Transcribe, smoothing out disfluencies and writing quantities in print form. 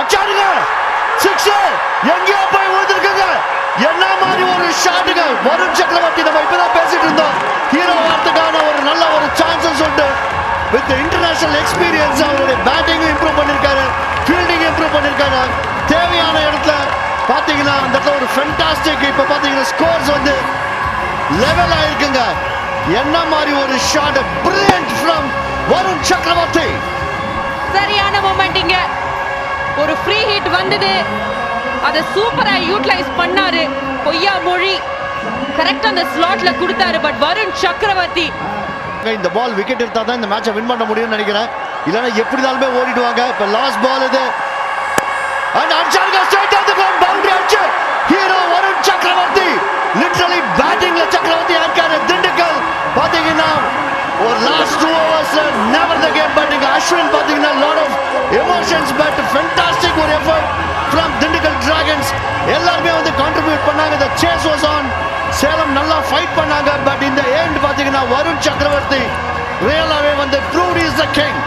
அச்சாருங்க 6 எங்கேயோ போய் விழுந்திருக்குங்க. என்ன மாதிரி ஒரு ஷாட்டுங்க. வருண் சக்கரவர்த்தி நம்ம இப்பதான் பேசிட்டு இருந்தோம், ஹீரோ வார்த்தைக்கான ஒரு நல்ல ஒரு சான்சஸ் உண்டு. வித் இன்டர்நேஷனல் எக்ஸ்பீரியன்ஸ் அவருடைய பேட்டிங் இம்ப்ரூவ் பண்ணிருக்காரு, ஃபீல்டிங் இம்ப்ரூவ் பண்ணிருக்காரு. தேவையான இடத்துல பாத்தீங்கன்னா அந்த இடத்துல ஒரு ஃபென்டாஸ்டிக் இப்ப பாத்தீங்கன்னா ஸ்கோர்ஸ் வந்து லெவல் ஆயிருக்குங்க. என்ன மாதிரி ஒரு ஷாட், பிரில்லியன்ட் ஃப்ரம் வருண் சக்கரவர்த்தி. சரியான மொமெண்டிங்க. ஒரு ஃப்ரீ ஹிட் வந்தது, அதை சூப்பரா யூட்டிலைஸ் பண்ணாரு. பொய்யா மொழி கரெக்டா அந்த ஸ்லாட்ல கொடுத்தாரு. பட் வருண் சக்கரவர்த்தி இந்த பால் விக்கெட் எடுத்தா தான் இந்த மேட்சை வின் பண்ண முடியும்னு நினைக்கிறேன். இல்லைன்னா எப்படினாலுமே ஓடிடுவாங்க. இப்ப லாஸ்ட் பால் இது. அண்ட் அடிச்சாருங்க straight off the ground, boundary அடிச்சு ஹீரோ வருண் சக்கரவர்த்தி. லிட்டரலி பேட்டிங்ல சக்கரவர்த்தி இருக்காரு. திண்டுக்கல் பாத்தீங்கன்னா ஒரு லாஸ்ட் 2 ஓவர்ஸ்ல நெவர் த கேம். பட் இங்க அஸ்வின் பாத்தீங்கன்னா lot of emotions, but fantastic ஒரு எஃபர்ட் ஃப்ரம் திண்டுக்கல் டிராகன்ஸ். எல்லாருமே வந்து கான்ட்ரிபியூட் பண்ணாங்க. The chase was on. Salem நல்லா ஃபைட் பண்ணாங்க. பட் இந்த எண்ட் பாத்தீங்கன்னா வருண் சக்கரவர்த்தி ரியலாவே வந்து ப்ரூவ்ட் இஸ் த கிங்.